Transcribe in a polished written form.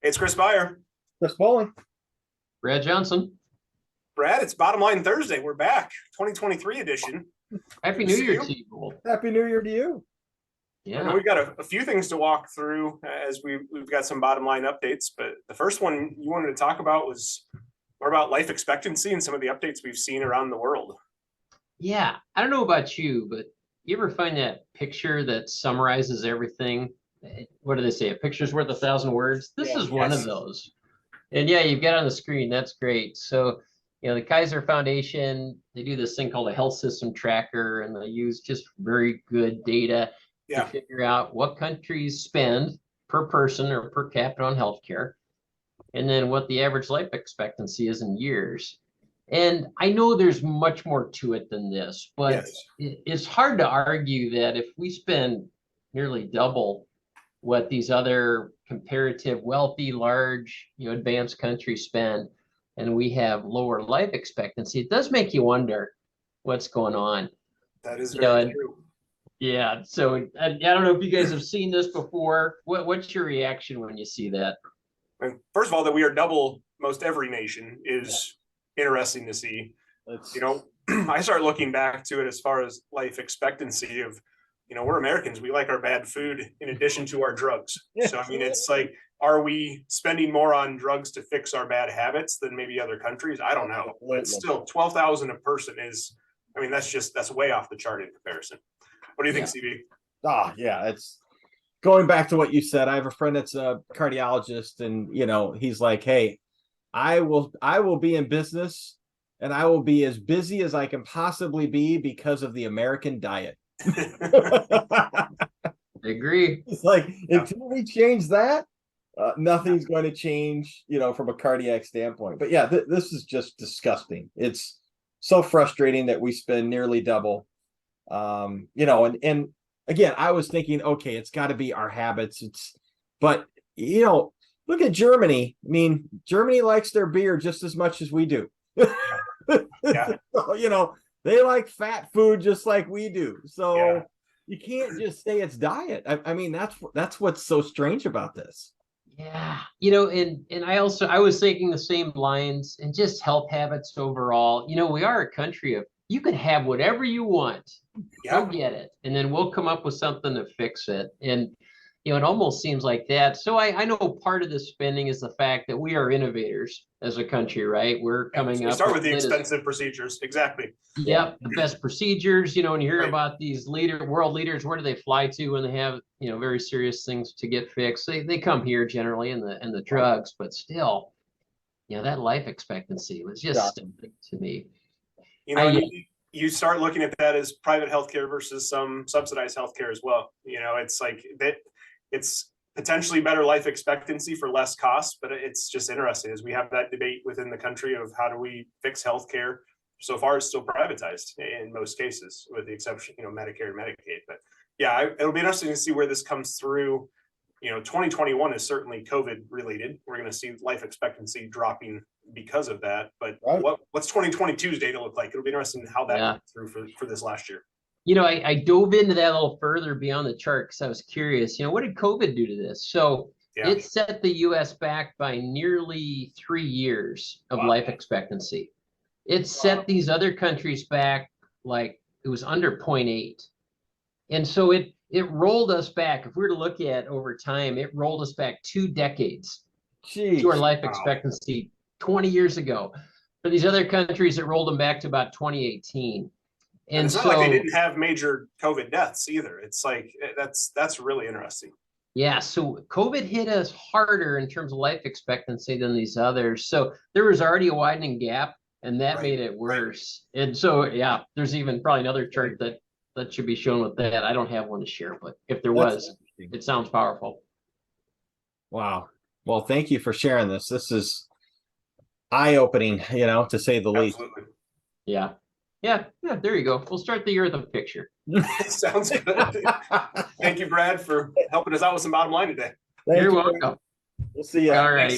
It's Chris Beyer. Chris Bowling. Brad Johnson. Brad, it's Bottom Line Thursday. We're back, 2023 edition. Happy New Year to you. Happy New Year to you. I know we've got a few things to walk through as we've got some bottom line updates, but the first one you wanted to talk about was more about life expectancy and some of the updates we've seen around the world. Yeah, I don't know about you, but you ever find that picture that summarizes everything? What do they say? A picture's worth 1,000 words. This is one of those. And yeah, you've got it on the screen. That's great. So, the Kaiser Foundation, they do this thing called a health system tracker, and they use just very good data to figure out what countries spend per person or per capita on healthcare, and then what the average life expectancy is in years. And I know there's much more to it than this, but it's hard to argue that if we spend nearly double what these other comparative wealthy, large, advanced countries spend, and we have lower life expectancy, it does make you wonder what's going on. That is very true. Yeah, so I don't know if you guys have seen this before. What's your reaction when you see that? First of all, that we are double most every nation is interesting to see. I start looking back to it as far as life expectancy of, we're Americans. We like our bad food in addition to our drugs. So, it's like, are we spending more on drugs to fix our bad habits than maybe other countries? I don't know. But still, 12,000 a person is, that's way off the chart in comparison. What do you think, CB? It's going back to what you said. I have a friend that's a cardiologist, and he's like, hey, I will be in business and I will be as busy as I can possibly be because of the American diet. I agree. It's like, until we change that, nothing's going to change, from a cardiac standpoint. But this is just disgusting. It's so frustrating that we spend nearly double. And again, I was thinking, okay, it's got to be our habits. But look at Germany. Germany likes their beer just as much as we do. So, they like fat food just like we do. So you can't just say it's diet. That's what's so strange about this. Yeah, and I was thinking the same lines, and just health habits overall. We are a country of, you can have whatever you want. Go get it. And then we'll come up with something to fix it. And, it almost seems like that. So I know part of this spending is the fact that we are innovators as a country, right? We're coming up. Start with the expensive procedures. Exactly. Yep. The best procedures, and you hear about these world leaders, where do they fly to when they have, very serious things to get fixed? They come here generally in the drugs, but still, that life expectancy was just stunning to me. You start looking at that as private healthcare versus some subsidized healthcare as well. It's like that. It's potentially better life expectancy for less cost, but it's just interesting as we have that debate within the country of how do we fix healthcare. So far, it's still privatized in most cases, with the exception, Medicare and Medicaid. But it'll be interesting to see where this comes through. 2021 is certainly COVID related. We're going to see life expectancy dropping because of that. But what's 2022's data look like? It'll be interesting how that went through for this last year. I dove into that a little further beyond the chart because I was curious, what did COVID do to this? So it set the U.S. back by nearly 3 years of life expectancy. It set these other countries back like it was under 0.8. And so it rolled us back. If we were to look at over time, it rolled us back 2 decades to our life expectancy 20 years ago. For these other countries, it rolled them back to about 2018. And it's not like they didn't have major COVID deaths either. It's like, that's really interesting. Yeah, so COVID hit us harder in terms of life expectancy than these others. So there was already a widening gap, and that made it worse. And so, there's even probably another chart that should be shown with that. I don't have one to share, but if there was, it sounds powerful. Wow. Well, thank you for sharing this. This is eye-opening, to say the least. Yeah. Yeah, there you go. We'll start the year with a picture. Sounds good. Thank you, Brad, for helping us out with some bottom line today. You're welcome. We'll see you. All right.